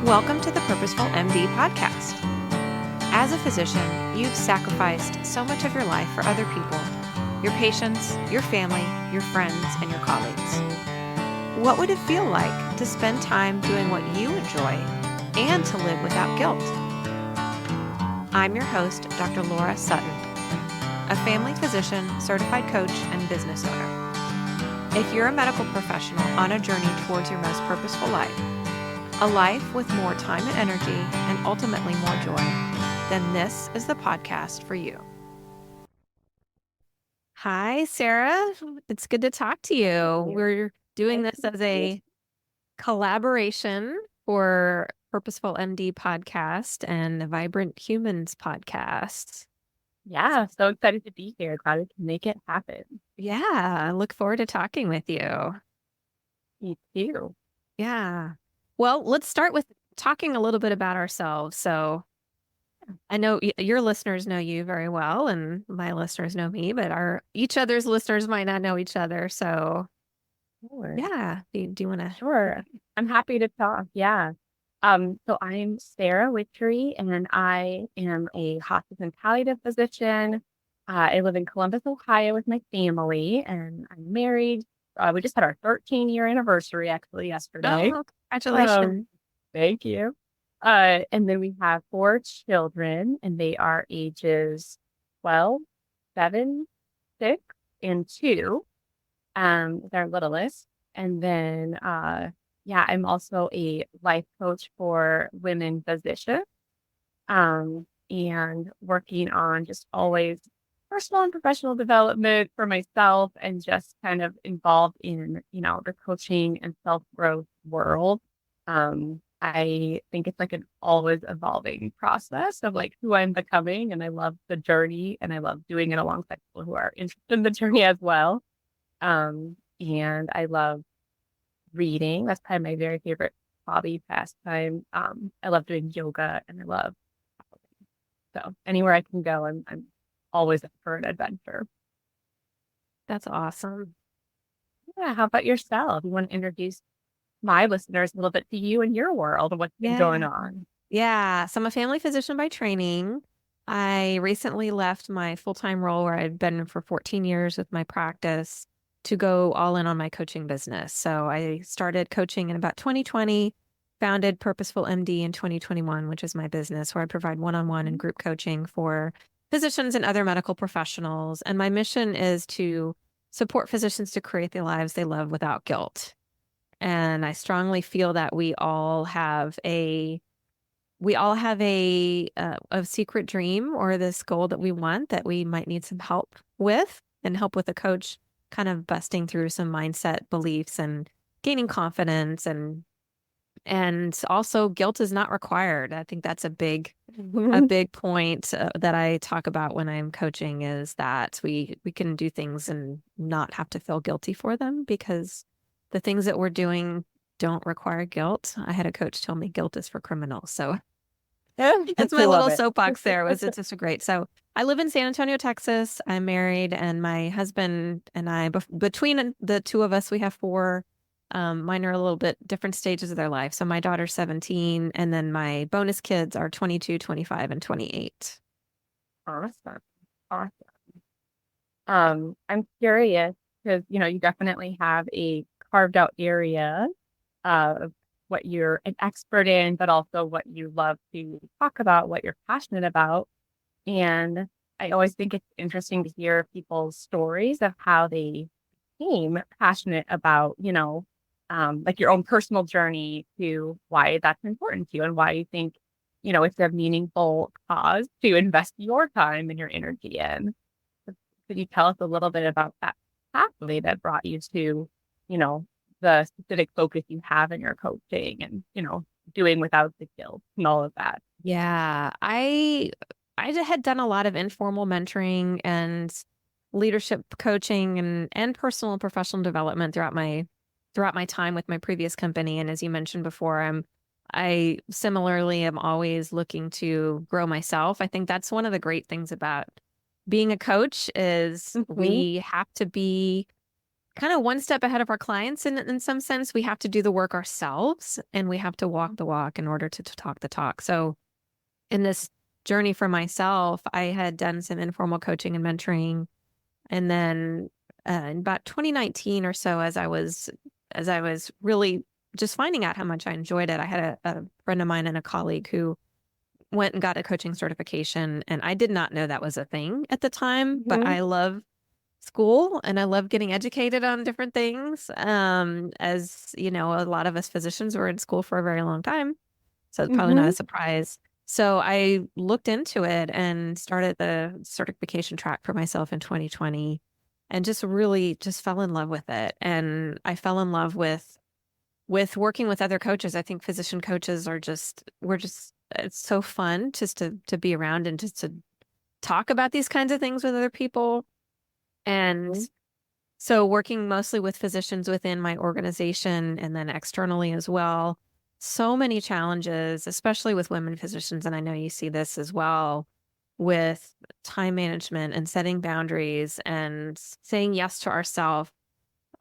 Welcome to the Purposeful MD podcast. As a physician, you've sacrificed so much of your life for other people, your patients, your family, your friends, and your colleagues. What would it feel like to spend time doing what you enjoy and to live without guilt? I'm your host, Dr. Laura Sutton, a family physician, certified coach, and business owner. If you're a medical professional on a journey towards your most purposeful life, a life with more time and energy, and ultimately more joy, then this is the podcast for you. Hi, Sarah. It's good to talk to you. We're doing this as a collaboration for Purposeful MD podcast and the Vibrant Humans podcast. Yeah, so excited to be here. Glad we can make it happen. Yeah, I look forward to talking with you. Me too. Yeah. Well, let's start with talking a little bit about ourselves. So I know your listeners know you very well, and my listeners know me, but each other's listeners might not know each other. So Sure. yeah, do you want to? Sure. I'm happy to talk. Yeah. So I'm Sarah Wittry, and I am a hospice and palliative physician. I live in Columbus, Ohio with my family, and I'm married. We just had our 13-year anniversary actually yesterday. Oh, congratulations. Thank you. And then we have 4 children, and they are ages 12, 7, 6, and 2. Their littlest. And then, I'm also a life coach for women physicians, and working on just always personal and professional development for myself and just kind of involved in, the coaching and self-growth world. I think it's like an always evolving process of like who I'm becoming, and I love the journey and I love doing it alongside people who are interested in the journey as well. And I love reading. That's probably my very favorite hobby pastime. I love doing yoga and I love so anywhere I can go, I'm always up for an adventure. That's awesome. Yeah. How about yourself? You want to introduce my listeners a little bit to you and your world and what's been going on? Yeah. So I'm a family physician by training. I recently left my full-time role where I'd been for 14 years with my practice to go all in on my coaching business. So I started coaching in about 2020, founded Purposeful MD in 2021, which is my business where I provide one-on-one and group coaching for physicians and other medical professionals. And my mission is to support physicians to create the lives they love without guilt. And I strongly feel that we all have a secret dream or this goal that we want that we might need some help with, and help with a coach kind of busting through some mindset beliefs and gaining confidence, and also guilt is not required. I think that's a big point that I talk about when I'm coaching, is that we can do things and not have to feel guilty for them, because the things that we're doing don't require guilt. I had a coach tell me guilt is for criminals. So that's my little soapbox there. It's just a great. So I live in San Antonio, Texas. I'm married, and my husband and I, between the two of us, we have 4. Mine are a little bit different stages of their life. So my daughter's 17, and then my bonus kids are 22, 25, and 28. Awesome. I'm curious because, you definitely have a carved out area of what you're an expert in, but also what you love to talk about, what you're passionate about. And I always think it's interesting to hear people's stories of how they became passionate about, like your own personal journey to why that's important to you and why you think, it's a meaningful cause to invest your time and your energy in. Could you tell us a little bit about that pathway that brought you to, the specific focus you have in your coaching and, doing without the guilt and all of that? Yeah, I had done a lot of informal mentoring and leadership coaching and personal and professional development throughout my time with my previous company. And as you mentioned before, I similarly am always looking to grow myself. I think that's one of the great things about being a coach is we have to be kind of one step ahead of our clients in some sense. We have to do the work ourselves and we have to walk the walk in order to talk the talk. So in this journey for myself, I had done some informal coaching and mentoring. And then in about 2019 or so, as I was really just finding out how much I enjoyed it, I had a friend of mine and a colleague who went and got a coaching certification. And I did not know that was a thing at the time, but Mhm. I love school and I love getting educated on different things. As you know, a lot of us physicians were in school for a very long time. So it's probably not a Mhm. surprise. So I looked into it and started the certification track for myself in 2020 and just really just fell in love with it. And I fell in love with working with other coaches. I think physician coaches are we're just it's so fun just to be around and just to talk about these kinds of things with other people. And Mhm. so working mostly with physicians within my organization and then externally as well. So many challenges, especially with women physicians. And I know you see this as well with time management and setting boundaries and saying yes to ourselves.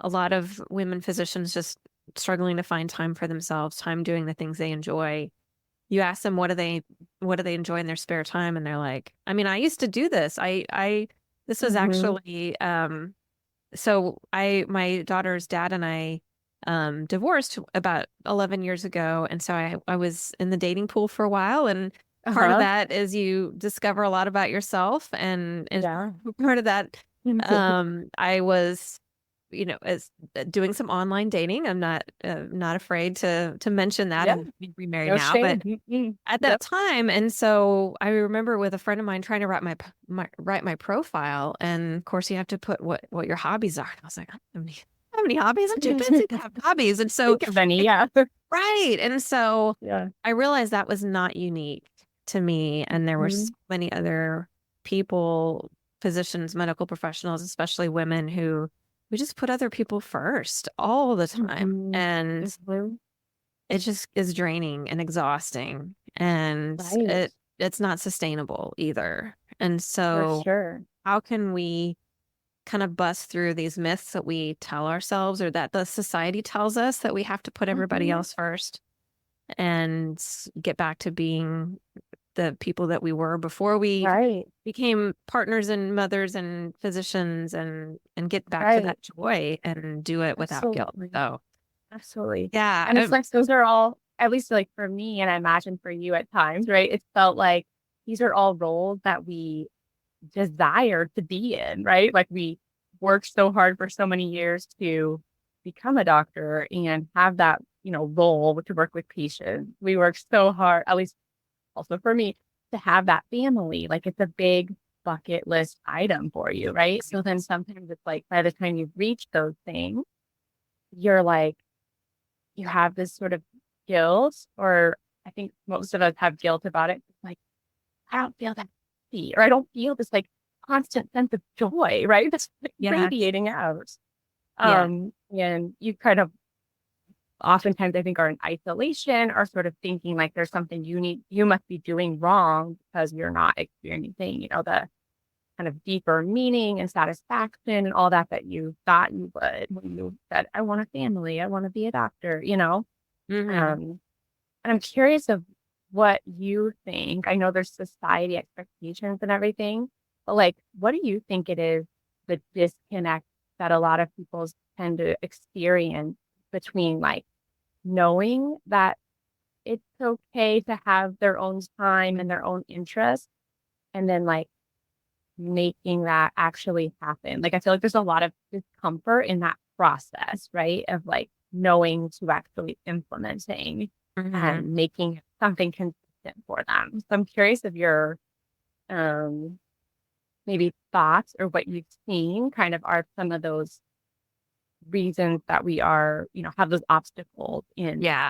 A lot of women physicians just struggling to find time for themselves, time doing the things they enjoy. You ask them what do they enjoy in their spare time? And they're like, I mean, I used to do this. This was Mhm. actually so my daughter's dad and I divorced about 11 years ago. And so I was in the dating pool for a while. And part of Uh-huh. that is you discover a lot about yourself. And Yeah. part of that, I was, you know, as doing some online dating. I'm not afraid to mention that. Yeah. I'm remarried No now, but shame. Mhm. at that Yep. time. And so I remember with a friend of mine trying to write my profile. And of course you have to put what your hobbies are. And I was like, I don't have any hobbies. I'm too busy to have hobbies. And so Think of any, it, yeah. right. And so Yeah. I realized that was not unique to me. And there were so Mhm. many other people, physicians, medical professionals, especially women who we just put other people first all the time. Mhm. And Mhm. it just is draining and exhausting and Right. it's not sustainable either. And For so sure. how can we kind of bust through these myths that we tell ourselves or that the society tells us that we have to put everybody Mhm. else first and get back to being the people that we were before we Right. became partners and mothers and physicians and get back to Right. that joy and do it without guilt. Absolutely. So Absolutely. yeah, And it's like those are all, at least like for me, and I imagine for you at times, right? It felt like these are all roles that we desire to be in, right? Like we worked so hard for so many years to become a doctor and have that, role to work with patients. We worked so hard, at least also for me, to have that family. Like it's a big bucket list item for you, right? So then sometimes it's like by the time you reach those things, you're like, you have this sort of guilt, or I think most of us have guilt about it. Like, I don't feel that happy, or I don't feel this like constant sense of joy, right? That's like yes, radiating out. yeah. And you kind of oftentimes I think are in isolation, or sort of thinking like there's something you must be doing wrong because you're not experiencing, the kind of deeper meaning and satisfaction and all that you thought you would when you said, I want a family, I want to be a doctor. Hmm. Um, and I'm curious of what you think. I know there's society expectations and everything, but like, what do you think it is, the disconnect that a lot of people tend to experience between like knowing that it's okay to have their own time and their own interests, and then like making that actually happen? Like, I feel like there's a lot of discomfort in that process, right? Of like knowing to actually implementing Hmm. and making something consistent for them. So I'm curious of your um maybe thoughts, or what you've seen kind of are some of those reasons that we are, have those obstacles in Yeah.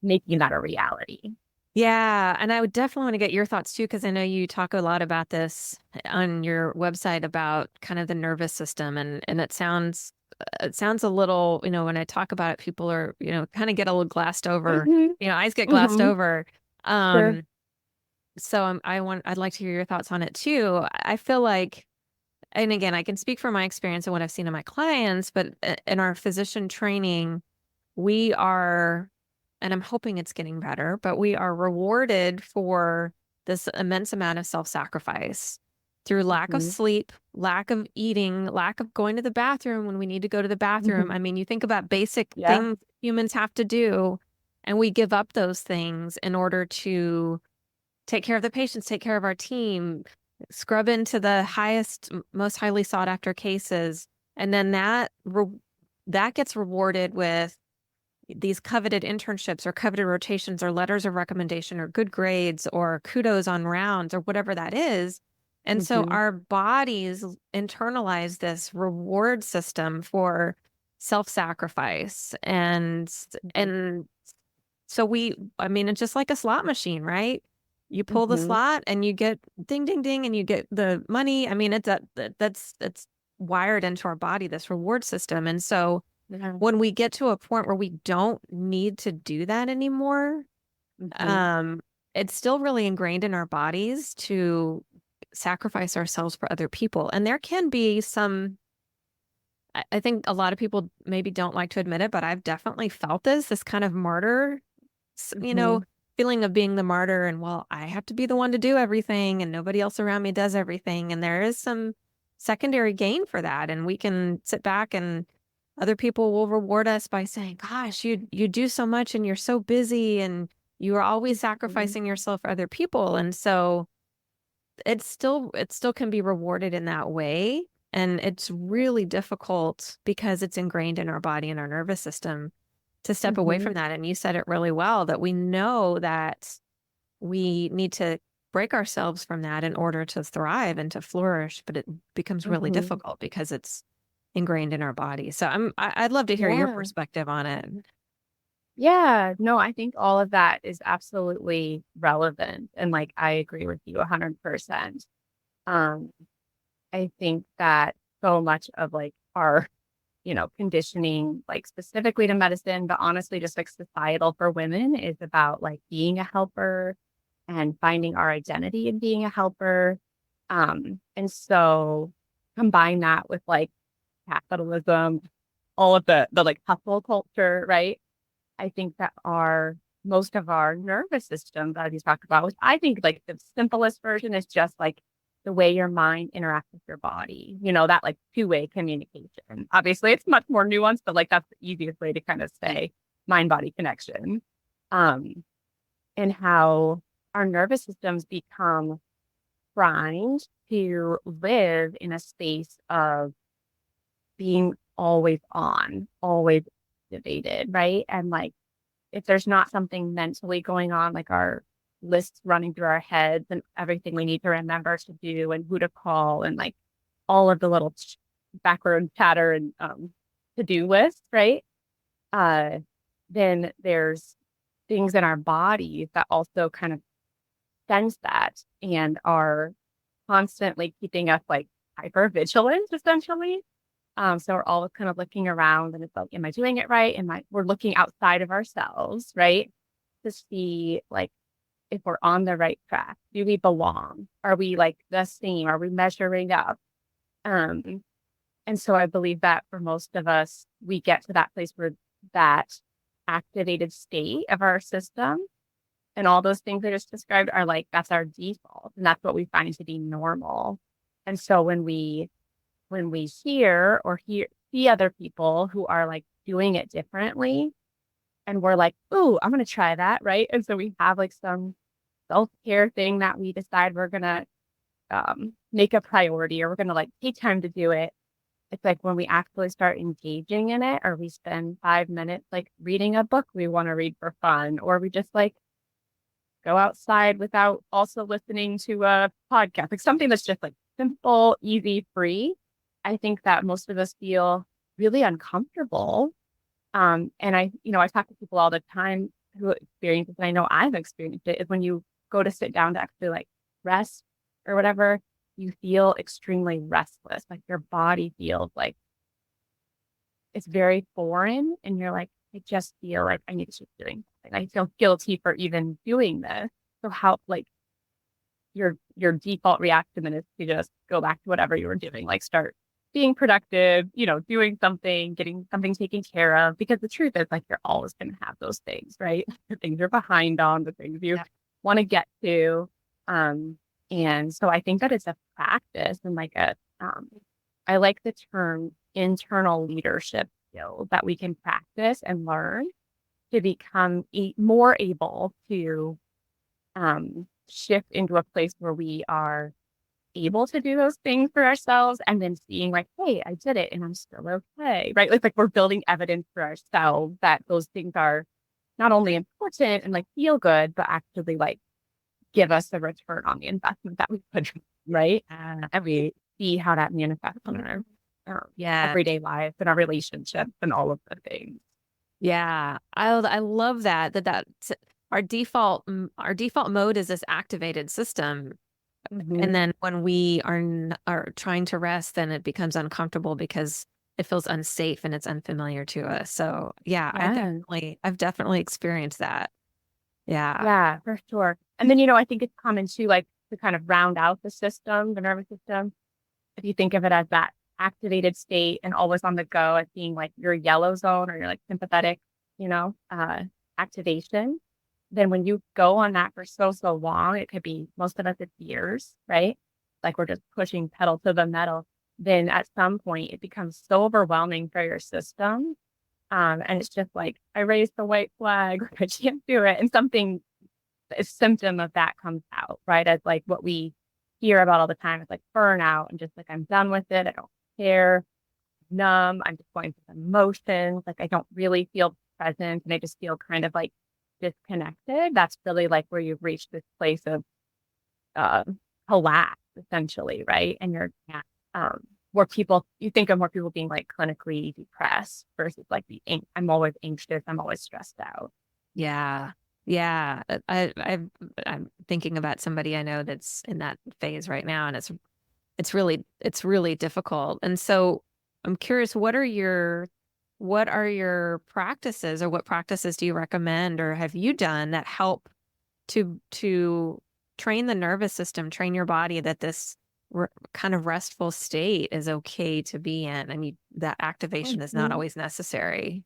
making that a reality. Yeah. And I would definitely want to get your thoughts too, because I know you talk a lot about this on your website about kind of the nervous system and it sounds a little, when I talk about it, people are, kind of get a little glassed over, Hmm. eyes get glassed Hmm. over. Sure. Um, so I'd like to hear your thoughts on it too. I feel like and again, I can speak from my experience and what I've seen in my clients, but in our physician training, we are, and I'm hoping it's getting better, but we are rewarded for this immense amount of self-sacrifice through lack of Mhm. sleep, lack of eating, lack of going to the bathroom when we need to go to the bathroom. Mhm. I mean, you think about basic Yeah. things humans have to do, and we give up those things in order to take care of the patients, take care of our team, scrub into the highest, most highly sought after cases. And then that gets rewarded with these coveted internships or coveted rotations or letters of recommendation or good grades or kudos on rounds or whatever that is. And so Mhm. our bodies internalize this reward system for self-sacrifice Mhm. and so I mean, it's just like a slot machine, right? You pull the Mhm. slot and you get ding, ding, ding, and you get the money. I mean, that's wired into our body, this reward system. And so Yeah. when we get to a point where we don't need to do that anymore, Mhm. um, it's still really ingrained in our bodies to sacrifice ourselves for other people. And there can be I think a lot of people maybe don't like to admit it, but I've definitely felt this kind of martyr Mhm. feeling of being the martyr and, well, I have to be the one to do everything and nobody else around me does everything. And there is some secondary gain for that. And we can sit back and other people will reward us by saying, gosh, you do so much and you're so busy and you are always Mhm. sacrificing yourself for other people. And so it still can be rewarded in that way. And it's really difficult because it's ingrained in our body and our nervous system to step away Mhm. from that. And you said it really well that we know that we need to break ourselves from that in order to thrive and to flourish, but it becomes really Mhm. difficult because it's ingrained in our body. So I'd love to hear your Yeah. perspective on it. Yeah. No, I think all of that is absolutely relevant. And like, I agree with you 100%. Um, I think that so much of like our, conditioning, like specifically to medicine, but honestly, just like societal for women is about like being a helper and finding our identity in being a helper. And so combine that with like capitalism, all of the like hustle culture, right? I think that most of our nervous system that you talked about, which I think like the simplest version is just like the way your mind interacts with your body, that like two-way communication. Obviously, it's much more nuanced, but like that's the easiest way to kind of say mind-body connection. Um, and how our nervous systems become primed to live in a space of being always on, always activated, right? And like if there's not something mentally going on, like our lists running through our heads and everything we need to remember to do and who to call and like all of the little background chatter and to-do lists, right? Uh, then there's things in our bodies that also kind of sense that and are constantly keeping us like hyper vigilant, essentially. So we're always kind of looking around and it's like, am I doing it right? We're looking outside of ourselves, right? To see like if we're on the right track. Do we belong? Are we like the same? Are we measuring up? Um, and so I believe that for most of us, we get to that place where that activated state of our system and all those things I just described are like, that's our default. And that's what we find to be normal. And so when we see other people who are like doing it differently and we're like, ooh, I'm gonna try that, right? And so we have like some self-care thing that we decide we're gonna make a priority or we're gonna like take time to do it. It's like when we actually start engaging in it or we spend 5 minutes like reading a book we want to read for fun, or we just like go outside without also listening to a podcast, like something that's just like simple, easy, free. I think that most of us feel really uncomfortable. And I talk to people all the time who experience it, and I know I've experienced it, is when you go to sit down to actually like rest or whatever, you feel extremely restless. Like your body feels like it's very foreign and you're like, I just feel like I need to keep doing something. I feel guilty for even doing this. So how like your default reaction then is to just go back to whatever you were doing, like start being productive, doing something, getting something taken care of. Because the truth is, like, you're always going to have those things, right? The things you're behind on, the things you want to get to. And so I think that it's a practice and like I like the term internal leadership skill that we can practice and learn to become more able to shift into a place where we are able to do those things for ourselves and then seeing like, hey, I did it and I'm still okay, right? Like we're building evidence for ourselves that those things are not only important and like feel good, but actually like give us the return on the investment that we put, right? And we see how that manifests in our everyday life and our relationships and all of the things. Yeah, I love that's our default mode is this activated system. Mm-hmm. And then when we are trying to rest, then it becomes uncomfortable because it feels unsafe and it's unfamiliar to us. So yeah, I've definitely experienced that. Yeah. Yeah, for sure. And then, I think it's common too, like to kind of round out the system, the nervous system. If you think of it as that activated state and always on the go as being like your yellow zone or your like sympathetic, activation, then when you go on that for so long, it could be most of us it's years, right? Like we're just pushing pedal to the metal. Then at some point it becomes so overwhelming for your system. And it's just like, I raised the white flag, I can't do it. And a symptom of that comes out, right? As like what we hear about all the time. It's like burnout and just like, I'm done with it. I don't care. Numb. I'm just going through emotions. Like I don't really feel present and I just feel kind of like disconnected. That's really like where you've reached this place of collapse essentially, right? And you're where you think of more people being like clinically depressed versus like I'm always anxious, I'm always stressed out. Yeah. Yeah. I'm thinking about somebody I know that's in that phase right now, and it's really difficult. And so I'm curious, what are your practices, or what practices do you recommend or have you done that help to train the nervous system, train your body that this kind of restful state is okay to be in? I mean, that activation is not always necessary.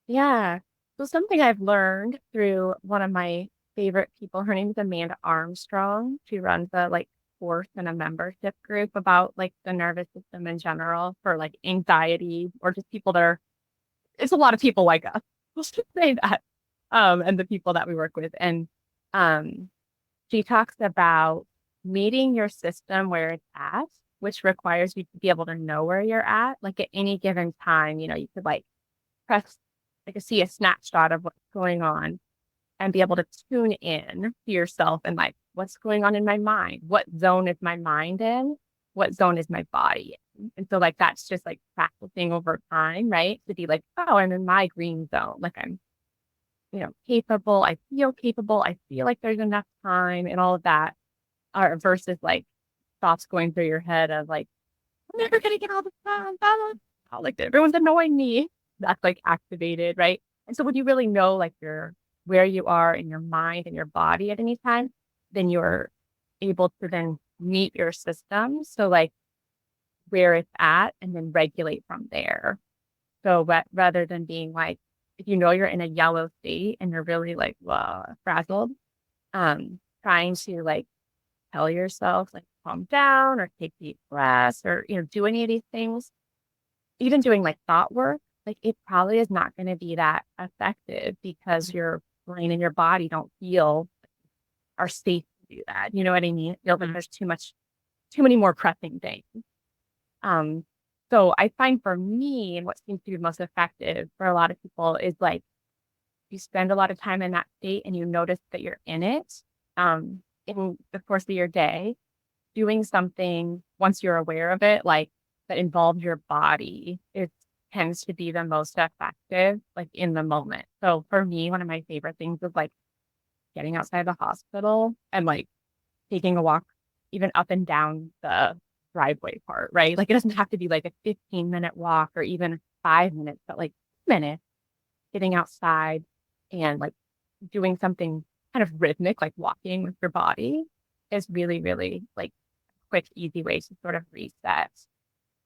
Yeah. So something I've learned through one of my favorite people, her name is Amanda Armstrong. She runs a like course and a membership group about like the nervous system in general for like anxiety or just people it's a lot of people like us. Let's just say that. And the people that we work with. And um, she talks about meeting your system where it's at, which requires you to be able to know where you're at. Like at any given time, you could like press, like see a snapshot of what's going on and be able to tune in to yourself and like, what's going on in my mind? What zone is my mind in? What zone is my body in? And so like, that's just like practicing over time, right? To be like, oh, I'm in my green zone. Like I'm, capable. I feel capable. I feel like there's enough time and all of that. Versus like thoughts going through your head of like, I'm never going to get all this done. Like everyone's annoying me. That's like activated, right? And so when you really know like where you are in your mind and your body at any time, then you're able to then meet your system. So like where it's at and then regulate from there. So rather than being like, if you're in a yellow state and you're really like, frazzled, trying to like tell yourself like calm down or take deep breaths or, do any of these things, even doing like thought work, like it probably is not going to be that effective because your brain and your body don't feel are safe to do that. You know what I mean? It feels like there's too many more pressing things. So I find for me, and what seems to be most effective for a lot of people is like you spend a lot of time in that state and you notice that you're in it in the course of your day, doing something once you're aware of it, like that involves your body, it tends to be the most effective, like in the moment. So for me, one of my favorite things is like getting outside the hospital and like taking a walk, even up and down the driveway part, right? Like it doesn't have to be like a 15-minute walk or even 5 minutes, but like minutes, getting outside and like doing something kind of rhythmic, like walking with your body. is really, really like quick, easy way to sort of reset.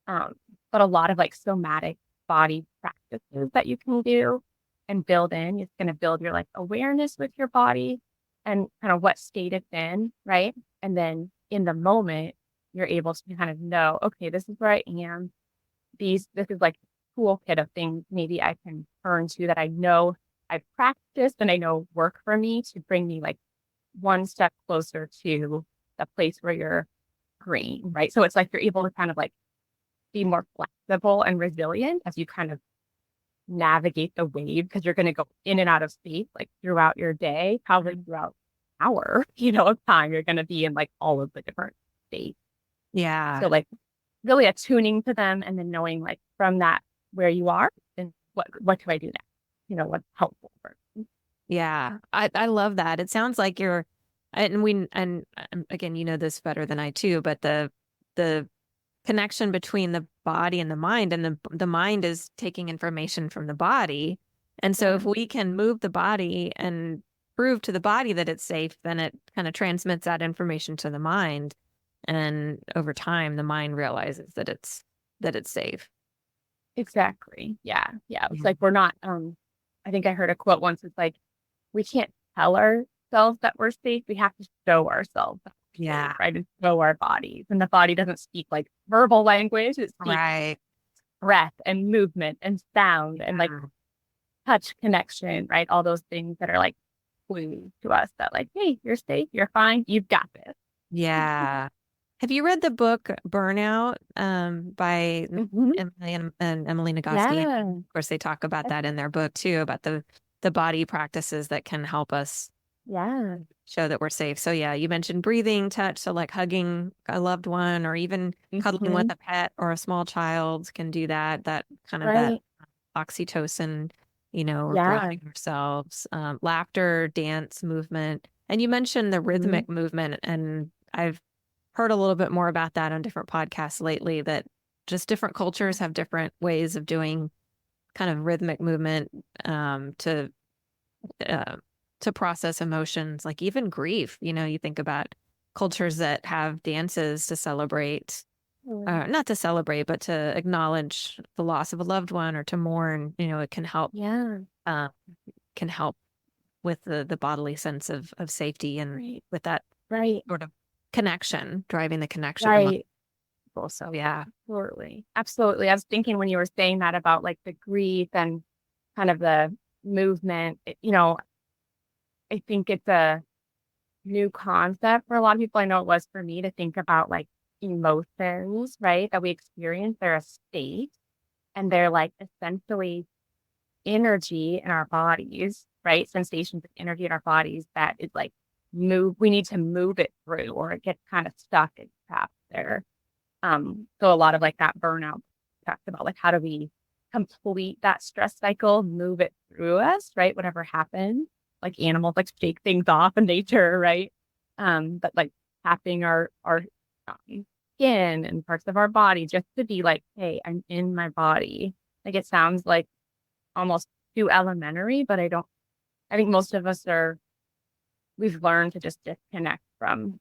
Um, but a lot of like somatic body practices that you can do and build in, it's going to build your like awareness with your body and kind of what state it's in, right? And then in the moment, you're able to kind of know, okay, this is where I am. This is like a toolkit of things maybe I can turn to that I know I've practiced and I know work for me to bring me like one step closer to the place where you're green, right? So it's like you're able to kind of like be more flexible and resilient as you kind of navigate the wave because you're going to go in and out of space like throughout your day, probably throughout an hour, of time. You're going to be in like all of the different states. Yeah. So like really attuning to them and then knowing like from that where you are and what do I do next? What's helpful for me. Yeah. I love that. It sounds like you're, and again, you know this better than I too, but the connection between the body and the mind is taking information from the body. And so Yeah, if we can move the body and prove to the body that it's safe, then it kind of transmits that information to the mind. And over time, the mind realizes that it's safe. exactly. Yeah. Yeah. It's Yeah. like we're not, I think I heard a quote once. It's like, we can't tell ourselves that we're safe. We have to show ourselves that we're safe, Yeah. right? And show our bodies. And the body doesn't speak like verbal language. It speaks Right. breath and movement and sound and like Yeah. touch connection, right? All those things that are like clues to us that like, hey, you're safe, you're fine, you've got this. Yeah. Have you read the book Burnout by Hmm. Emily and Emily Nagoski? Yeah. Of course, they talk about that in their book too, about the body practices that can help us Yeah. show that we're safe. So yeah, you mentioned breathing, touch, so like hugging a loved one or even cuddling with Hmm. a pet or a small child can do that. That kind of that Right. oxytocin, we're Yeah. grounding ourselves. Laughter, dance, movement. And you mentioned the Hmm. rhythmic movement, and I've heard a little bit more about that on different podcasts lately, that just different cultures have different ways of doing kind of rhythmic movement uh, to process emotions, like even grief. You think about cultures that have dances to celebrate, not to celebrate, but to acknowledge the loss of a loved one or to mourn. It Yeah. uh, can help with the bodily sense of safety and Right. with that Right. sort of connection, driving the connection among Right. people. So yeah. Absolutely. Absolutely. I was thinking when you were saying that about like the grief and kind of the movement, I think it's a new concept for a lot of people. I know it was for me to think about like emotions, right? That we experience. They're a state and they're like essentially energy in our bodies, right? Sensations of energy in our bodies that is like we need to move it through or it gets kind of stuck and trapped there. So a lot of like that burnout talks about like how do we complete that stress cycle, move it through us, right? Whatever happens, like animals like shake things off in nature, right? But like tapping our skin and parts of our body just to be like, hey, I'm in my body. Like it sounds like almost too elementary, but I think most of us we've learned to just disconnect from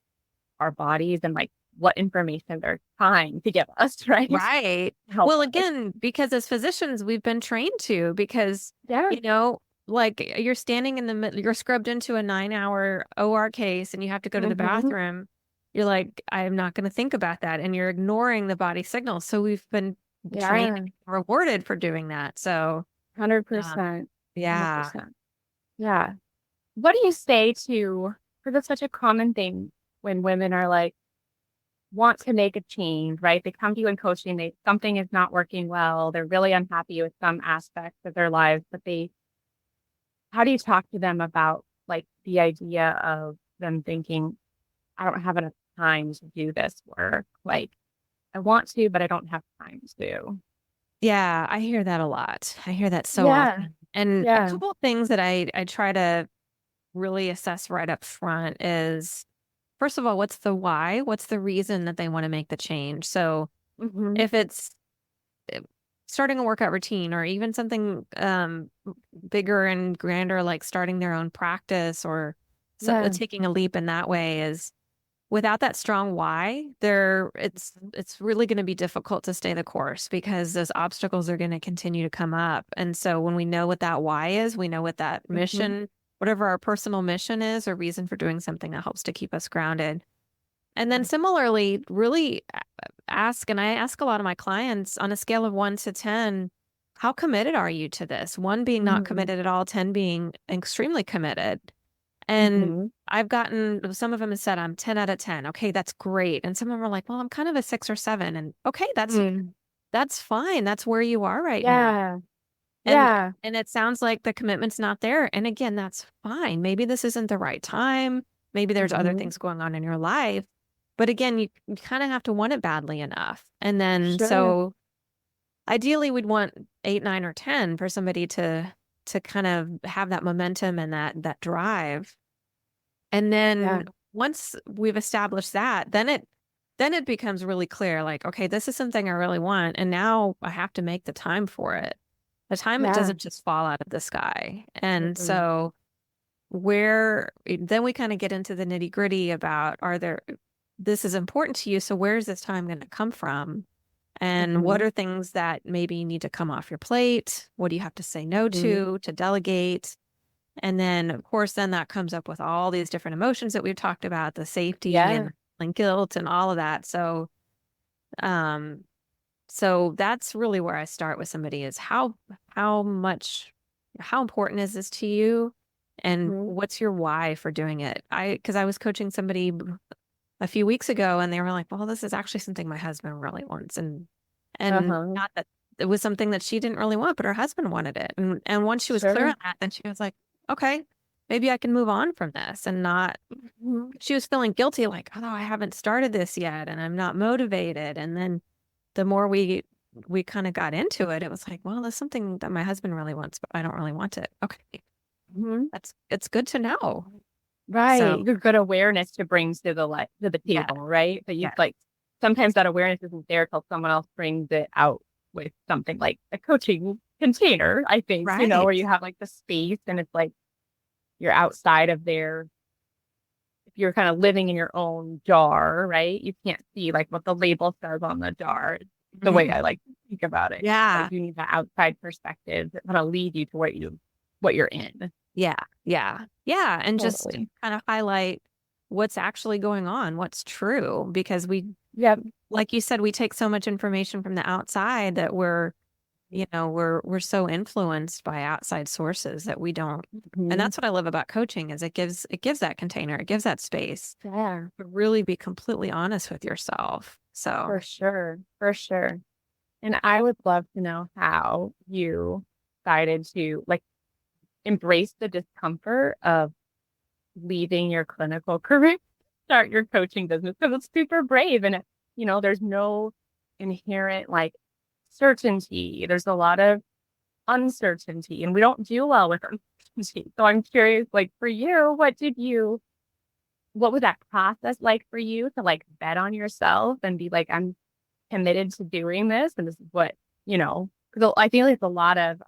our bodies and like what information they're trying to give us, right? Right. Help Well, us. again, because as physicians, we've been trained to, because, Yeah. like you're standing in the middle, you're scrubbed into a 9-hour OR case and you have to go to the Hmm. bathroom. You're like, I'm not going to think about that. And you're ignoring the body signals. So we've been trained Yeah. and rewarded for doing that. So, um, 100%. yeah. 100%. Yeah. What do you say to, because it's such a common thing when women are like, want to make a change, right? They come to you in coaching, something is not working well. They're really unhappy with some aspects of their lives, but how do you talk to them about like the idea of them thinking, I don't have enough time to do this work. Like I want to, but I don't have time to. Yeah. I hear that a lot. I hear that so Yeah. often. And a Yeah. couple of things that I try to really assess right up front is, first of all, what's the why? What's the reason that they want to make the change? So Hmm. if it's starting a workout routine or even something bigger and grander, like starting their own practice or Yeah. taking a leap in that way, is without that strong why, it's really going to be difficult to stay the course because those obstacles are going to continue to come up. And so when we know what that why is, we know what that Mm-hmm. mission, whatever our personal mission is or reason for doing something, that helps to keep us grounded. And then similarly, really ask, and I ask a lot of my clients on a scale of 1 to 10, how committed are you to this? 1 being not Mm-hmm. committed at all, 10 being extremely committed. And Mm-hmm. I've gotten, some of them have said, I'm 10 out of 10. Okay, that's great. And some of them are like, well, I'm kind of a 6 or 7. And okay, Mm. that's fine. That's where you are right now. Yeah. And Yeah. and it sounds like the commitment's not there. And again, that's fine. Maybe this isn't the right time. Maybe there's other Mm-hmm. things going on in your life. But again, you kind of have to want it badly enough. And then Sure. so ideally we'd want 8, 9, or 10 for somebody to kind of have that momentum and that drive. And Yeah. then once we've established that, then it becomes really clear, like, okay, this is something I really want, and now I have to make the time for it. The time, it Yeah. doesn't just fall out of the sky. And Mm-mm. so where then we kind of get into the nitty gritty about, this is important to you, so where's this time going to come from? And what Mm-hmm. are things that maybe need to come off your plate? What do you have to say no Mm-hmm. to delegate? And then, of course, then that comes up with all these different emotions that we've talked about, the safety Yeah. and guilt and all of that. Um, so that's really where I start with somebody is how much, how important is this to you? And Mm-hmm. what's your why for doing it? Because I was coaching somebody a few weeks ago and they were like, well, this is actually something my husband really wants. And Uh-huh. not that it was something that she didn't really want, but her husband wanted it. And once she was clear Sure. on that, then she was like, okay, maybe I can move on from this and not, Mhm. she was feeling guilty, like, oh, I haven't started this yet and I'm not motivated. And then the more we kind of got into it, it was like, well, there's something that my husband really wants, but I don't really want it. Okay. Mhm. It's good to know. Right. So Your good awareness to bring to the yeah, table, right? But you yeah, like sometimes that awareness isn't there till someone else brings it out with something like a coaching container, I think, where right. you have like the space and it's like you're outside of their if you're kind of living in your own jar, right? You can't see like what the label says on the jar. The way Mhm. I like to think about it. Like Yeah. you need that outside perspective that kind of lead you to what you're in. Yeah. Yeah. Yeah. And just Totally. kind of highlight what's actually going on, what's true, because Yep. like you said, we take so much information from the outside that we're so influenced by outside sources that we don't. And Mhm. that's what I love about coaching is it gives that container, it gives that space Yeah, to really be completely honest with yourself. So, for sure. For sure. And I would love to know how you decided to like embrace the discomfort of leaving your clinical career, start your coaching business because it's super brave and there's no inherent like certainty. There's a lot of uncertainty and we don't do well with uncertainty. So I'm curious, like for you, what was that process like for you to like bet on yourself and be like, I'm committed to doing this and this is because I feel like it's a lot of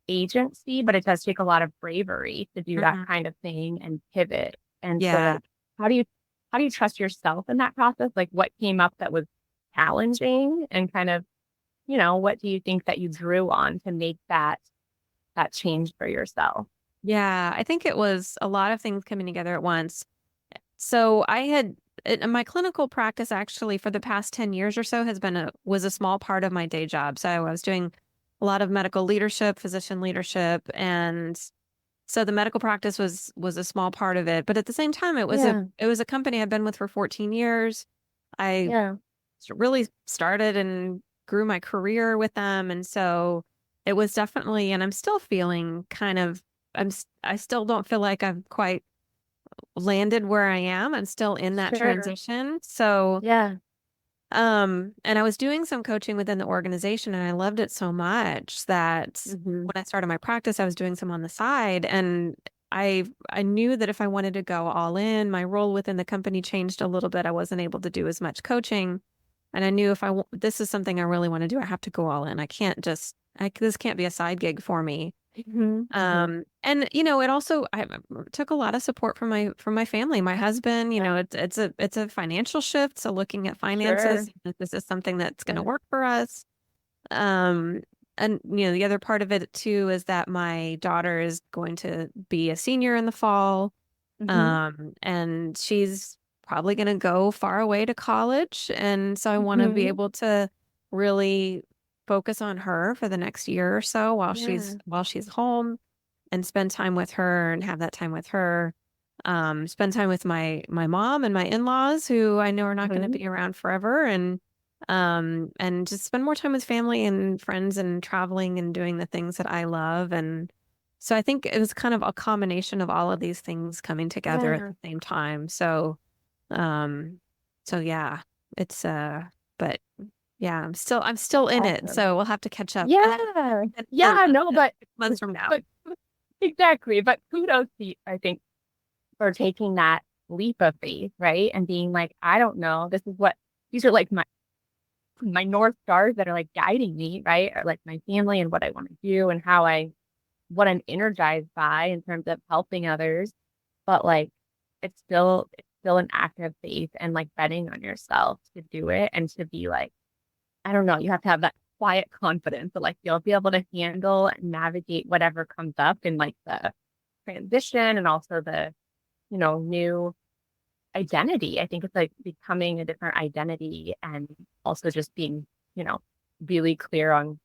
agency, but it does take a lot of bravery to do that mhm. kind of thing and pivot. And so Yeah. like how do you how do you trust yourself in that process? Like what came up that was challenging and kind of, what do you think that you drew on to make that change for yourself? Yeah. I think it was a lot of things coming together at once. So my clinical practice actually for the past 10 years or so was a small part of my day job. So I was doing a lot of medical leadership, physician leadership, and so the medical practice was a small part of it. But at the same time, Yeah. it was a company I've been with for 14 years. I Yeah. really started and grew my career with them, and so it was definitely, and I'm still feeling kind of I still don't feel like I've quite landed where I am. I'm still in that Sure. transition. So, Yeah. and I was doing some coaching within the organization and I loved it so much that Hmm. when I started my practice, I was doing some on the side and I knew that if I wanted to go all in, my role within the company changed a little bit. I wasn't able to do as much coaching. And I knew if this is something I really want to do, I have to go all in. I can't just, this can't be a side gig for me. Mhm, mhm. And you know, it also I took a lot of support from my family. My husband, you Yeah. know, it's a financial shift, so looking at Sure. finances, if this is something that's going to Yeah. work for us. Um, and you know, the other part of it too is that my daughter is going to be a senior in the fall. Mhm, And she's probably going to go far away to college. And so I want to be mhm. able to really focus on her for the next year or so Yeah. while she's home and spend time with her and have that time with her. Spend time with my mom and my in-laws who I know are not going to Mhm. be around forever and just spend more time with family and friends and traveling and doing the things that I love. And so I think it was kind of a combination of all of these things coming together at Yeah. the same time. Um, so yeah, it's but yeah, I'm still in it. Awesome. So we'll have to catch up Yeah. in Yeah, no, 6 months from now. but exactly. But kudos to you, I think, for taking that leap of faith, right? And being like, I don't know, these are like my North Stars that are like guiding me, right? Or like my family and what I want to do and what I'm energized by in terms of helping others. But like it's still an act of faith and like betting on yourself to do it and to be like, I don't know, you have to have that quiet confidence that like you'll be able to handle and navigate whatever comes up in like the transition and also the new identity. I think it's like becoming a different identity and also just being, you know, really clear on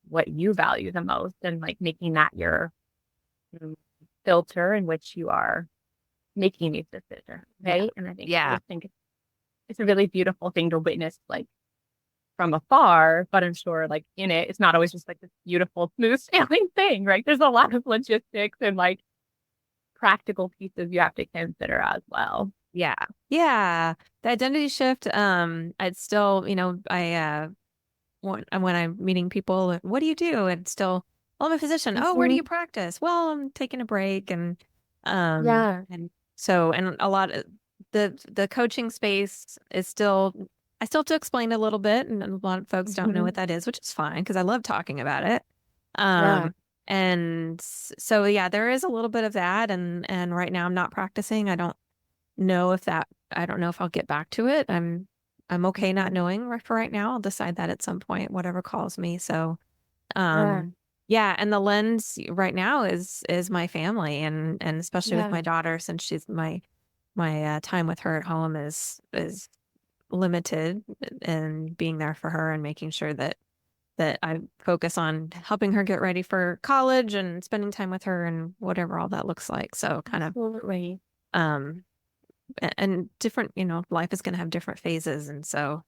what you value the most and like making that your mm, filter in which you are making these decisions, Yeah. right? And I Yeah. just think it's a really beautiful thing to witness like from afar, but I'm sure like in it, it's not always just like this beautiful, smooth sailing thing, right? There's a lot of logistics and like practical pieces you have to consider as well. Yeah. Yeah. The identity shift, I'd still, you know, when I'm meeting people, what do you do? And still, well, I'm a physician. Oh, where do you Hmm. practice? Well, I'm taking a break Yeah. and so and a lot of the coaching space is still I still have to explain a little bit and a lot of folks don't know Hmm. what that is, which is fine because I love talking about it. Yeah. Um and so yeah, there is a little bit of that and right now I'm not practicing. I don't know if I'll get back to it. I'm okay not Hmm. knowing for right now. I'll decide that at some point, whatever calls me. So, Yeah. yeah, and the lens right now is my family and especially with Yeah. my daughter since she's my time with her at home is limited and being there for her and making sure that I focus on helping her get ready for college and spending time with her and whatever all that looks like. So kind of Absolutely. um and different, you know, life is going to have different phases. And Yes. so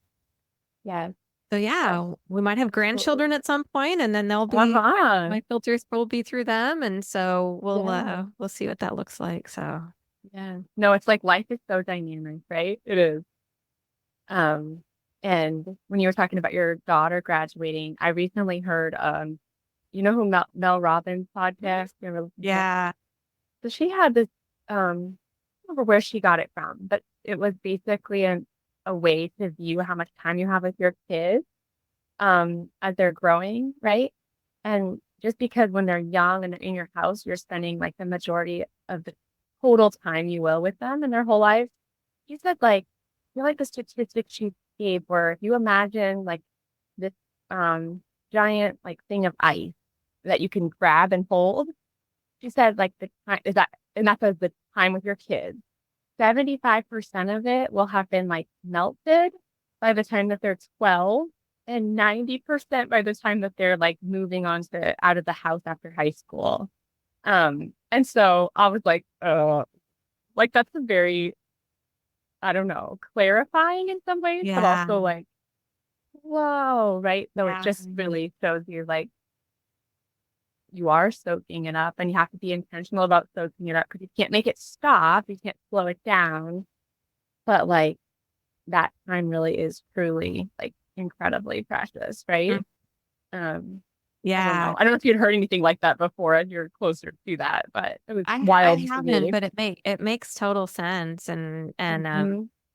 Yes. yeah, we might have grandchildren Absolutely. at some point and then they'll be Uh-huh. my filters will be through them. And so Yeah. we'll see what that looks like. So Yeah. No, it's like life is so dynamic, right? It is. Um, and when you were talking about your daughter graduating, I recently heard you know who Mel Robbins podcast? You ever listen to that? yeah. So she had this I don't remember where she got it from, but it was basically a way to view how much time you have with your kids as they're growing, right? And just because when they're young and they're in your house, you're spending like the majority of the total time you will with them in their whole life. She said like you know like the statistic she gave where if you imagine like this um giant like thing of ice that you can grab and hold, she said like the time is that and that's the time with your kids. 75% of it will have been like melted by the time that they're 12 and 90% by the time that they're like moving on to out of the house after high school. And so I was like that's a very, I don't know, clarifying in some ways, but Yeah. also like, whoa, right? So it Yeah. just really shows you like you are soaking it up and you have to be intentional about soaking it up because you can't make it stop. You can't slow it down. But like that time really is truly like incredibly precious, Mm. right? Um, I don't Yeah. know. I don't know if you'd heard anything like that before and you're closer to that, but it was I wild to haven't, me. but it makes total sense Hmm.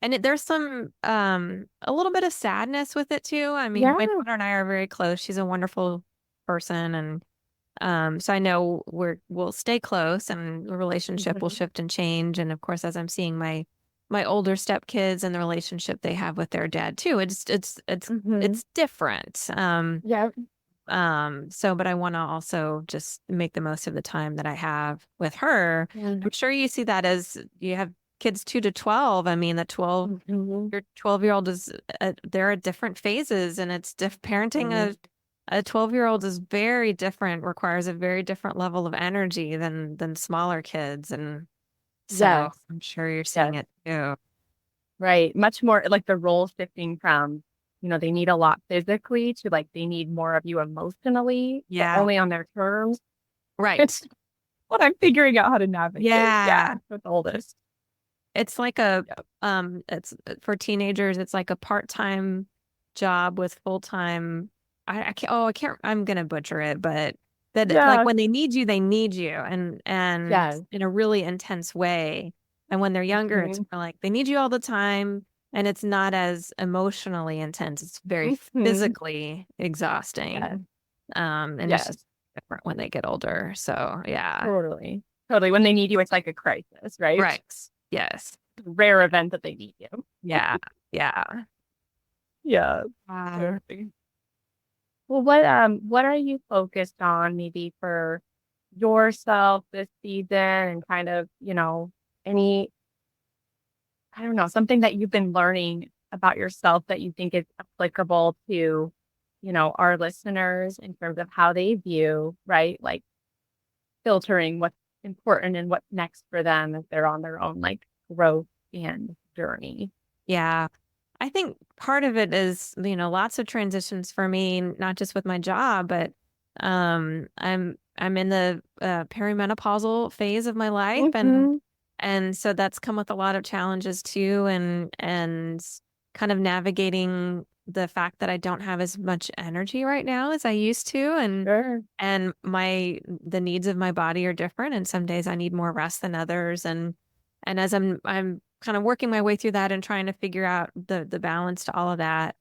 and there's some a little bit of sadness with it too. I mean, Yeah. my daughter and I are very close. She's a wonderful person So I know we'll stay close and the relationship will Mhm. shift and change. And of course, as I'm seeing my older stepkids and the relationship they have with their dad too, Mhm. it's different. Yeah. So but I want to also just make the most of the time that I have with her. Yeah. I'm sure you see that as you have kids 2 to 12. I mean, Mhm. your 12-year-old is they're at different phases and it's parenting Mhm. a 12-year-old is very different, requires a very different level of energy than smaller kids. And so Yes. I'm sure you're seeing Yes. it too. Right. Much more like the role shifting from, they need a lot physically to like they need more of you emotionally, but Yeah. only on their terms. It's Right. what I'm figuring out how to navigate. Yeah. Yeah. With the oldest. It's like it's for teenagers, it's like a part-time job with full-time. I'm gonna butcher it, but like Yeah. when they need you and Yes. in a really intense way. And when they're younger, it's Mhm. more like they need you all the time and it's not as emotionally intense. It's very Mhm. physically exhausting. Yes. And it's just Yes. different when they get older. So yeah. Totally. Totally. When they need you, it's like a crisis, right? Right. Yes. Rare event that they need you. Yeah. Yeah. Yeah. Um, Totally. Well, what are you focused on maybe for yourself this season and kind of, any, I don't know, something that you've been learning about yourself that you think is applicable to, our listeners in terms of how they view, right? Like filtering what's important and what's next for them as they're on their own like growth and journey. yeah. I think part of it is, lots of transitions for me, not just with my job, but I'm in the perimenopausal phase of my life Hmm. and so that's come with a lot of challenges too and kind of navigating the fact that I don't have as much energy right now as I used to Sure. and the needs of my body are different and some days I need more rest than others and as I'm kind of working my way through that and trying to figure out the balance to all of that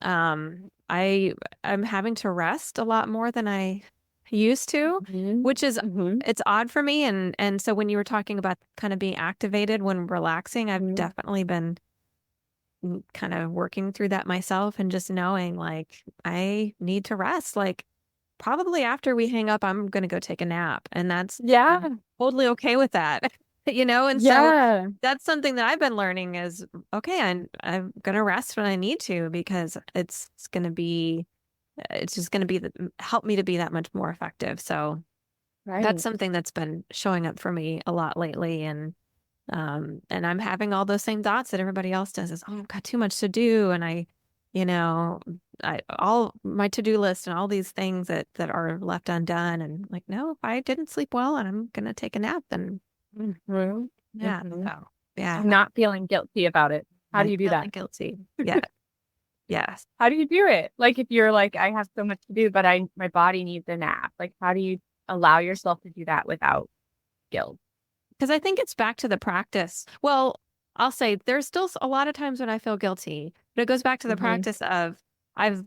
I'm having to rest a lot more than I used to, Hmm. which is Hmm. it's odd for me and so when you were talking about kind of being activated when relaxing, I've Hmm. definitely been kind of working through that myself and just knowing like I need to rest. Like probably after we hang up, I'm going to go take a nap. And I'm Yeah. totally okay with that, And so Yeah. that's something that I've been learning is okay, I'm going to rest when I need to because it's just going to help me to be that much more effective. So that's Right. something that's been showing up for me a lot lately. And I'm having all those same thoughts that everybody else does is, oh, I've got too much to do. And you know, all my to-do list and all these things that are left undone. And like, no, if I didn't sleep well and I'm gonna take a nap, then Hmm. yeah, Hmm. so yeah, And not feeling guilty about it. How do not you do feeling that? guilty. Yeah, yes. How do you do it? Like if you're like, I have so much to do, but my body needs a nap. Like how do you allow yourself to do that without guilt? Because I think it's back to the practice. Well, I'll say there's still a lot of times when I feel guilty, but it goes back to the Hmm. practice of I've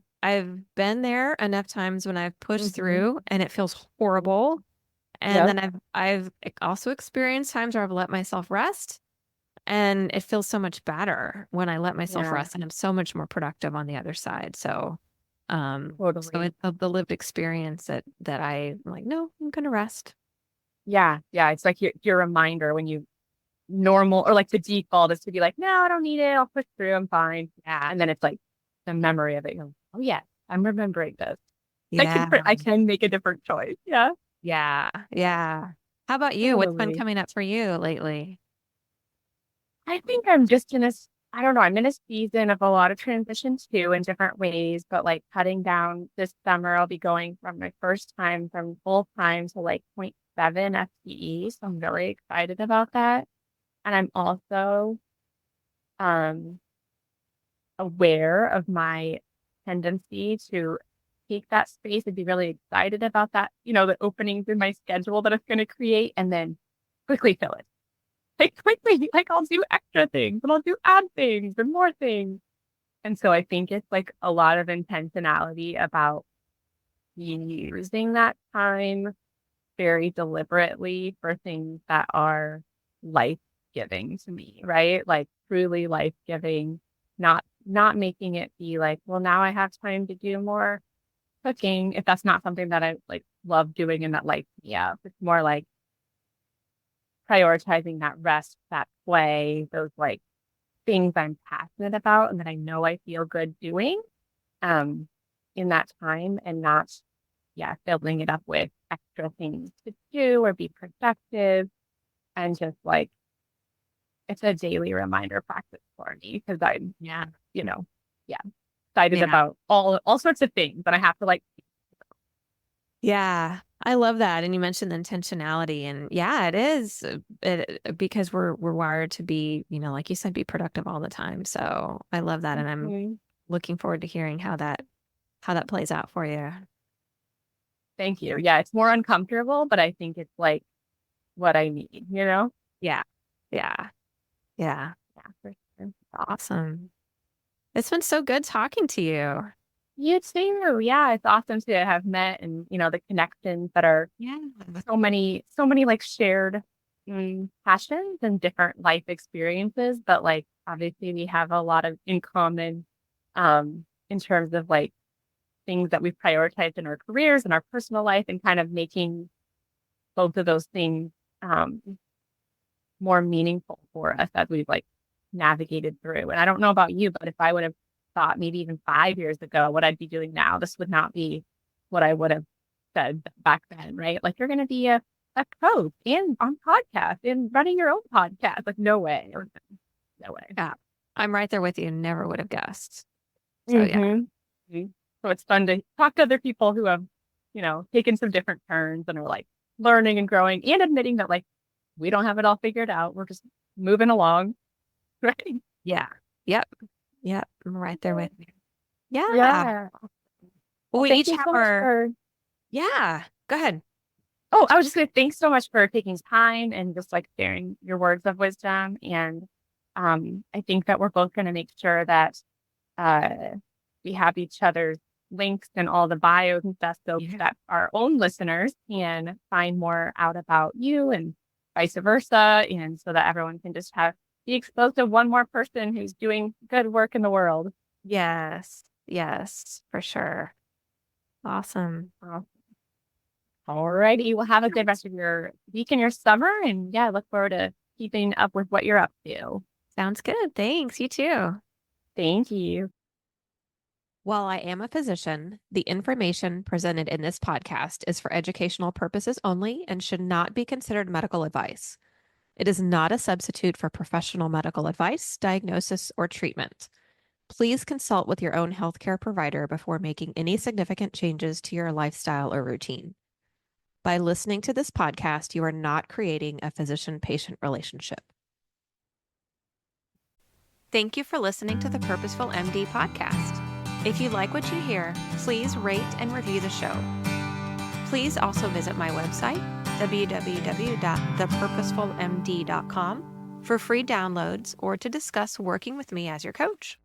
been there enough times when I've pushed Hmm. through and it feels horrible. And Yep. then I've also experienced times where I've let myself rest and it feels so much better when I let myself Yeah, rest and I'm so much more productive on the other side. So totally. it's the lived experience that I'm like, no, I'm gonna rest. Yeah. Yeah. It's like your reminder when you normal or like the default is to be like, no, I don't need it. I'll push through. I'm fine. Yeah. And then it's like the memory of it. You're like, oh yeah, I'm remembering this. Yeah. I can make a different choice. Yeah. Yeah. Yeah. How about you? What's been Totally. coming up for you lately? I think I'm just I don't know, I'm in a season of a lot of transitions too in different ways, but like cutting down this summer, I'll be going from my first time from full time to like point 0.7 FTE. So I'm really excited about that. And I'm also um, aware of my tendency to take that space and be really excited about that, the openings in my schedule that it's going to create and then quickly fill it. Like quickly, like I'll do extra things and I'll do add things and more things. And so I think it's like a lot of intentionality about, using that time very deliberately for things that are life-giving to me, right? Like truly life-giving, not making it be like, well, now I have time to do more cooking if that's not something that I like love doing and that lights me up. It's more like prioritizing that rest, that play, those like things I'm passionate about and that I know I feel good doing um in that time and not filling it up with extra things to do or be productive and just like it's a daily reminder practice for me because I'm, Yeah. you know, yeah, excited Yeah. about all sorts of things and I have to like Yeah. I love that. And you mentioned the intentionality, and yeah, it is because we're wired to be, like you said, be productive all the time. So I love that. And I'm Mhm. looking forward to hearing how that plays out for you. Thank you. Yeah, it's more uncomfortable, but I think it's like what I need, you know? Yeah. Yeah. Yeah. Yeah, for sure. Awesome. It's been so good talking to you. You too. Yeah, it's awesome to have met and, the connections that are Yeah. so many like shared passions and different life experiences, but like obviously we have a lot of in common in terms of like things that we've prioritized in our careers and our personal life and kind of making both of those things um, more meaningful for us as we've like navigated through. And I don't know about you, but if I would have thought maybe even 5 years ago what I'd be doing now, this would not be what I would have said back then, right? Like you're going to be a coach and on podcast and running your own podcast. Like no way, no way. Yeah. I'm right there with you. Never would have guessed. So yeah. Mm-hmm. So it's fun to talk to other people who have, taken some different turns and are like learning and growing and admitting that like we don't have it all figured out. We're just moving along. Right. Yeah. Yep. Yep. I'm right there with you. Yeah. Yeah. Well, Well, we thank each you have so much our, for, yeah. Go ahead. oh, I was just going to thanks so much for taking time and just like sharing your words of wisdom. And I think that we're both going to make sure that uh, we have each other's links and all the bios and stuff so Yeah. that our own listeners can find more out about you and vice versa. And so that everyone can just be exposed to one more person who's doing good work in the world. Yes. Yes, for sure. Awesome. All righty. Well, have a good rest of your week and your summer. And yeah, I look forward to keeping up with what you're up to. Sounds good. Thanks. You too. Thank you. While I am a physician, the information presented in this podcast is for educational purposes only and should not be considered medical advice. It is not a substitute for professional medical advice, diagnosis, or treatment. Please consult with your own healthcare provider before making any significant changes to your lifestyle or routine. By listening to this podcast, you are not creating a physician-patient relationship. Thank you for listening to the Purposeful MD podcast. If you like what you hear, please rate and review the show. Please also visit my website, www.thepurposefulmd.com, for free downloads or to discuss working with me as your coach.